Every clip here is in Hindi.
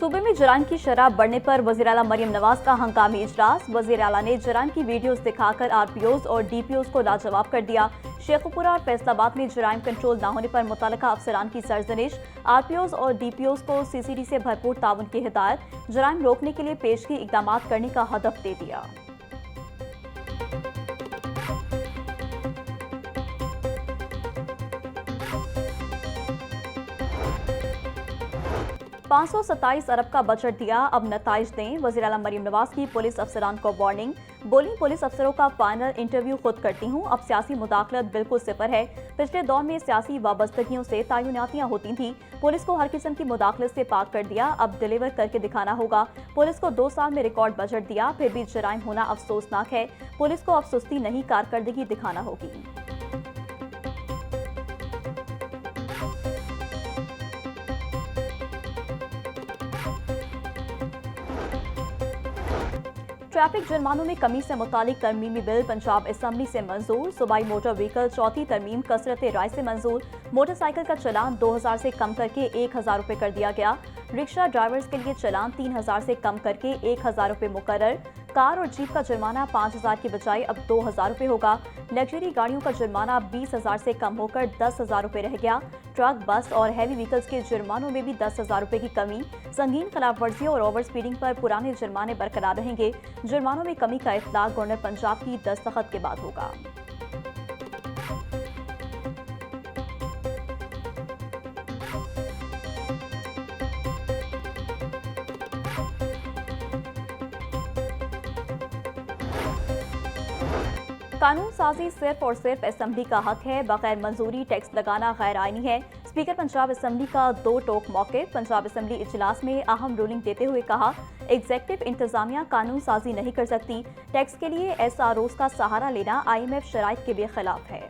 सूबे में जराइम की शरह बढ़ने पर वज़ीर आला मरियम नवाज का हंगामी इजलास। वज़ीर आला ने जराइम की वीडियोस दिखाकर आरपीओज और डीपीओज को लाजवाब कर दिया। शेखुपुरा और फैसलाबाद में जराइम कंट्रोल न होने पर मुतल्लिका अफसरान की सरजनिश। आरपीओज और डीपीओज को सीसीडी से भरपूर ताउन की हिदायत। जराइम रोकने के लिए पेशगी इकदाम करने का हदफ दे दिया। 527 अरब का बजट दिया, अब नताइज दें। वज़ीर आला मरियम नवाज की पुलिस अफसरान को वार्निंग। बोली, पुलिस अफसरों का फाइनल इंटरव्यू खुद करती हूँ, अब सियासी मुदाखलत बिल्कुल सिफर है। पिछले दौर में सियासी वाबस्तगियों से तयनातियाँ होती थी, पुलिस को हर किस्म की मुदाखलत से पाक कर दिया, अब डिलीवर करके दिखाना होगा। पुलिस को 2 साल में रिकॉर्ड बजट दिया, फिर भी जराइम होना अफसोसनाक है। पुलिस को अब सुस्ती नहीं, कारकर्दगी दिखाना होगी। ट्रैफिक जुर्मानों में कमी से मुतालिक तरमीमी बिल पंजाब असम्बली से मंजूर। सूबाई मोटर व्हीकल चौथी तरमीम कसरत राय से मंजूर। मोटरसाइकिल का चलान 2000 से कम करके 1000 रुपये कर दिया गया। रिक्शा ड्राइवर्स के लिए चलान 3000 से कम करके 1000 रुपये मुकर्रर। कार और जीप का जुर्माना 5000 की बजाय अब 2000 रुपये होगा। लग्जरी गाड़ियों का जुर्माना 20,000 से कम होकर 10,000 रुपये रह गया। ट्रक, बस और हैवी व्हीकल्स के जुर्मानों में भी 10,000 रुपये की कमी। संगीन खिलाफ वर्जियों और ओवर स्पीडिंग पर पुराने जुर्माने बरकरार रहेंगे। जुर्मानों में कमी का इत्तलाक गवर्नर पंजाब की दस्तखत के बाद होगा। कानून साजी सिर्फ और सिर्फ असम्बली का हक है, बगैर मंजूरी टैक्स लगाना गैर आईनी है। स्पीकर पंजाब असम्बली का 2 टोक मौक़िफ़। पंजाब असम्बली इजलास में अहम रूलिंग देते हुए कहा, एग्जेक्टिव इंतजामिया कानून साजी नहीं कर सकती। टैक्स के लिए एसआरओज का सहारा लेना IMF शराइत के भी खिलाफ है।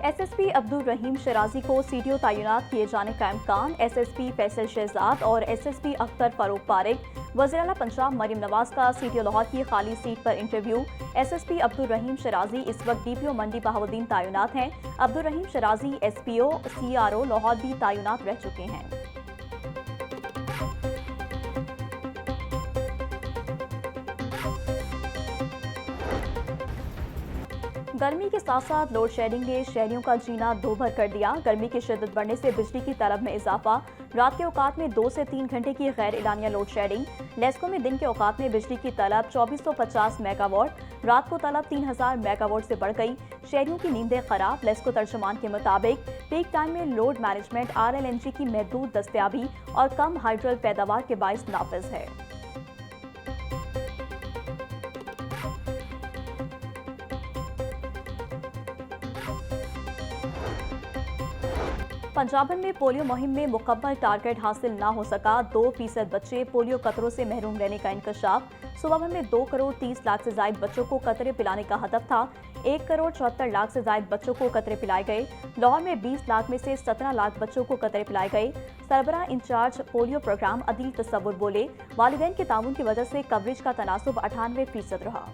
SSP अब्दुल रहीम शराजी को CTO तैनात किए जाने का इम्कान। SSP फैसल शहजाद और SSP अख्तर फारूक पारिक। वज़ीर आला पंजाब मरियम नवाज का CTO लाहौर की खाली सीट पर इंटरव्यू। SSP अब्दुल रहीम शराजी इस वक्त DPO मंडी बहाउद्दीन तैनात हैं। अब्दुल रहीम शराजी SPO CRO लाहौर भी तैनात रह चुके हैं। गर्मी के साथ साथ लोड शेडिंग ने शहरियों का जीना दोभर कर दिया। गर्मी की शिद्दत बढ़ने से बिजली की तलब में इजाफा। रात के औकात में 2 से 3 घंटे की गैर एलानिया लोड शेडिंग। लेस्को में दिन के औकात में बिजली की तलब 2450 मेगावाट, रात को तलब 3000 मेगावाट से बढ़ गई। शहरियों की नींदें खराब। लेस्को तर्जुमान के मुताबिक पीक टाइम में लोड मैनेजमेंट RLNG की महदूद दस्तयाबी और कम हाइड्रल पैदावार के बाइस नाफिज है। पंजाब में पोलियो मुहिम में मुकम्मल टारगेट हासिल न हो सका। 2% बच्चे पोलियो कतरों से महरूम रहने का इंकशाफ। सूबा भर में 2 करोड़ 30 लाख से ज्यादा बच्चों को कतरे पिलाने का हदफ था। 1 करोड़ 74 लाख से ज्यादा बच्चों को कतरे पिलाए गए। लाहौर में 20 लाख में से 17 लाख बच्चों को कतरे पिलाए गए। सरबराह इंचार्ज पोलियो प्रोग्राम अदील तसव्वुर बोले, वालिदैन के ताउन की वजह से कवरेज का तनासुब 98% रहा।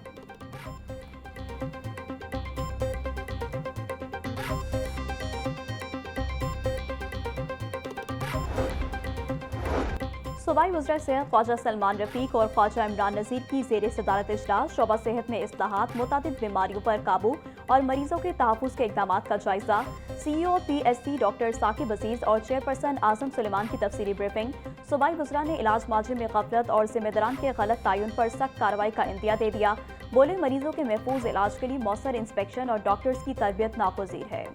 सूबाई वज़ीर सेहत ख्वाजा सलमान रफीक और ख्वाजा इमरान नज़ीर की ज़ेर सदारत इजलास। शोबा सेहत में इस्लाहात, मुतादिद बीमारियों पर काबू और मरीजों के तहफ़्फ़ुज़ के इक़दाम का जायजा। CEO PSC डॉक्टर साकिब अजीज और चेयरपर्सन आजम सुलेमान की तफसीली ब्रीफिंग। सूबाई वज़रा ने इलाज माजरे में गफलत और जिम्मेदारान के गलत तयन पर सख्त कार्रवाई का इंदिया दे दिया। बोले, मरीजों के महफूज इलाज के लिए मौसर इंस्पेक्शन और डॉक्टर्स की तरबियत नागुज़ीर है।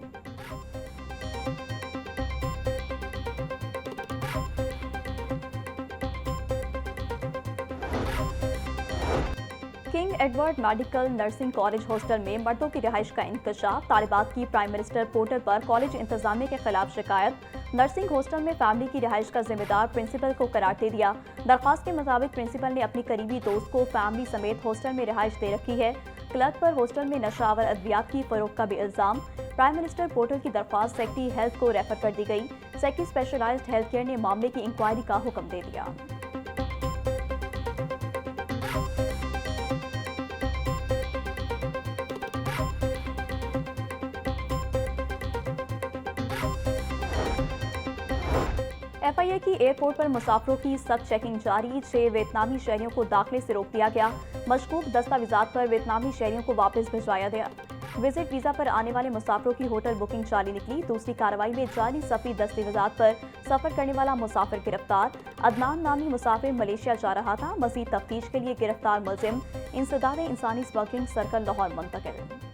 King Edward medical nursing college hostel में मर्दों की रिहाइश का इंकशाफ। तालिबात की प्राइम मिनिस्टर पोर्टल पर कॉलेज इंतजामिया के खिलाफ शिकायत। नर्सिंग हॉस्टल में फैमिली की रिहाइश का जिम्मेदार प्रिंसिपल को करार दे दिया। दरख्वास्त के मुताबिक प्रिंसिपल ने अपनी करीबी दोस्त को फैमिली समेत हॉस्टल में रिहाइश दे रखी है। क्लर्क पर हॉस्टल में नशावर अद्वियात की फरोख्त का भी इल्जाम। प्राइम मिनिस्टर पोर्टल की दरख्वास्त सेक्रेटरी हेल्थ को रेफर कर दी गई। सेक्रेटरी स्पेशलाइज्ड हेल्थ केयर ने मामले की इंक्वायरी का हुक्म दे दिया। FIA की एयरपोर्ट पर मुसाफिरों की सख्त चेकिंग जारी। 6 वियतनामी शहरियों को दाखिले से रोक दिया गया। मशकूक दस्तावेजात पर वियतनामी शहरियों को वापस भिजवाया गया। विजिट वीजा पर आने वाले मुसाफिरों की होटल बुकिंग जाली निकली। दूसरी कार्रवाई में जाली सफरी दस्तावेजात पर सफर करने वाला मुसाफिर गिरफ्तार। अदनान नामी मुसाफिर मलेशिया जा रहा था। मजीद तफ्तीश के लिए गिरफ्तार मुलजिम इंसदाद इंसानी स्मगलिंग सर्कल लाहौर मुंतकिल।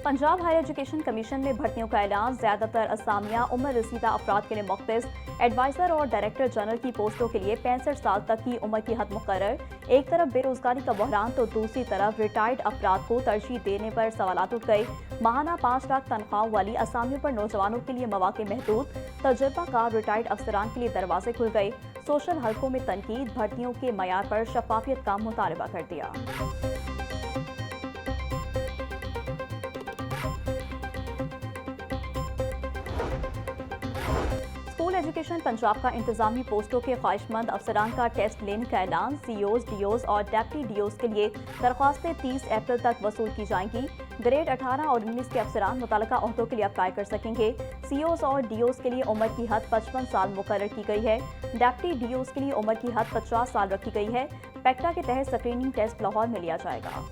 पंजाब हायर एजुकेशन कमीशन में भर्तियों का ऐलान। ज्यादातर असामियां उम्र रसीदा अफराद के लिए मुख्तस। एडवाइजर और डायरेक्टर जनरल की पोस्टों के लिए 65 साल तक की उम्र की हद मुकर्रर। एक तरफ बेरोजगारी का बहरान तो दूसरी तरफ रिटायर्ड अफराद को तरजीह देने पर सवालात उठ गए। माहाना 5 लाख तनख्वाहों वाली असामियों पर नौजवानों के लिए मौके महदूद। तजुर्बाकार रिटायर्ड अफसरान के लिए दरवाजे खुल गए। सोशल हलकों में तनकीद। भर्तियों के मयार पर शफाफियत का मुतालबा कर दिया। स्कूल एजुकेशन पंजाब का इंतजामी पोस्टों के ख्वाहिशमंद अफसरान का टेस्ट लेने का ऐलान। COs, DOs और डेप्टी DOs के लिए दरख्वास्तें 30 अप्रैल तक वसूल की जाएंगी। ग्रेड 18 और 19 के अफसरान मुतल्लिका ओहदों के लिए अप्लाई कर सकेंगे। COs और DOs के लिए उम्र की हद 55 साल मुकर्रर की गई है। डेप्टी DOs के लिए उम्र की हद 50 साल रखी गई है। पैक्टा के तहत स्क्रीनिंग टेस्ट लाहौर में लिया जाएगा।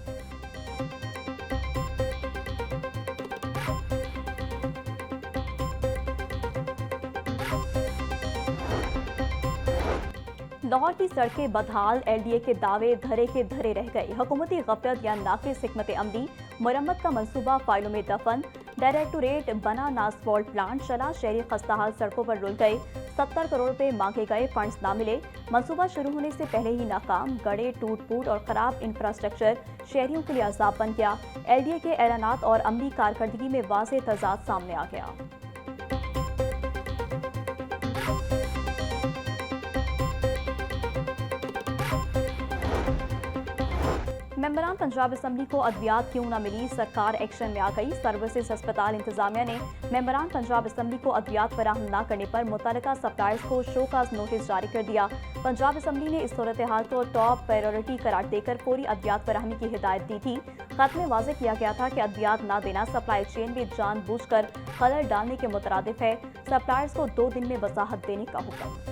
लाहौर की सड़कें बदहाल। LDA के दावे धरे के धरे रह गए। हुकूमती गफलत या नाक़िस हिकमत अमली। मुरम्मत का मंसूबा फाइलों में दफन। डायरेक्टोरेट बना नासफॉल्ट प्लांट चला। शहरी खस्ताहाल सड़कों पर रुल गए। 70 करोड़ रुपए मांगे गए, फंड्स ना मिले। मंसूबा शुरू होने से पहले ही नाकाम। गड़े, टूट फूट और खराब इंफ्रास्ट्रक्चर शहरियों के लिए अजाब बन गया। LDA के ऐलानात और अमली कारकर्दगी में वाज़ेह तज़ाद सामने आ गया। मेंबरान पंजाब असम्बली को अद्वियात क्यों न मिली, सरकार एक्शन में आ गई। सर्विसेज अस्पताल इंतजामिया ने मेंबरान पंजाब असम्बली को अद्वियात फराहम न करने पर मुतल्लिका सप्लायर्स को शोकाज नोटिस जारी कर दिया। पंजाब असम्बली ने इस सूरत हाल को टॉप प्रायोरिटी करार देकर फौरी अद्वियात फराहमी की हिदायत दी थी। खत में वाज़ेह किया गया था कि अद्वियात न देना सप्लाई चेन में जानबूझकर खलल डालने के मुतरादिफ है। सप्लायर्स को 2 दिन में वजाहत देने का हुक्म।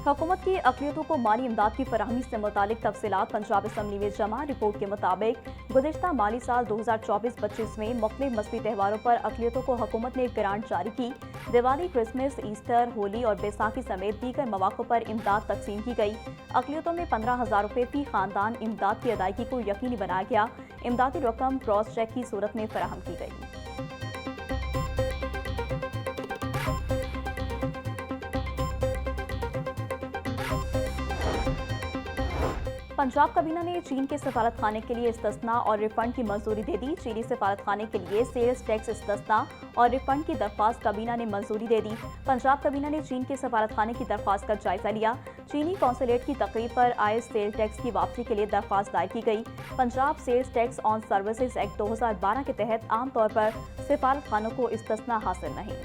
हुकूमत की अक़लियतों को माली इमदाद की फराहमी से मुतालिक तफसीलात पंजाब असम्बली में जमा। रिपोर्ट के मुताबिक गुज़िश्ता माली साल 2024-25 में मुख्तलिफ मज़हबी त्योहारों पर अक़लियतों को हुकूमत ने ग्रांट जारी की। दिवाली, क्रिसमस, ईस्टर, होली और बैसाखी समेत दीगर मौक़ों पर इमदाद तकसीम की गई। अक़लियतों में 15,000 रुपये फ़ी ख़ानदान इमदाद की अदायगी को यकीनी बनाया गया। इमदादी रकम क्रॉस चेक की सूरत में फराहम की गई। पंजाब काबीना ने चीन के सफारत खाने के लिए इस्तिस्ना और रिफंड की मंजूरी दे दी। चीनी सफारत खाने के लिए सेल्स टैक्स इस्तिस्ना और रिफंड की दरख्वास्त काबीना ने मंजूरी दे दी। पंजाब काबीना ने चीन के सफारत खाने की दरख्वास्त का जायजा लिया। चीनी कौंसलेट की तकरीब पर आए सेल टैक्स की वापसी के लिए दरख्वास्त दायर की गई। Punjab sales tax on services act 2012 के तहत आमतौर पर सफारत खानों को इस्तिस्ना हासिल नहीं।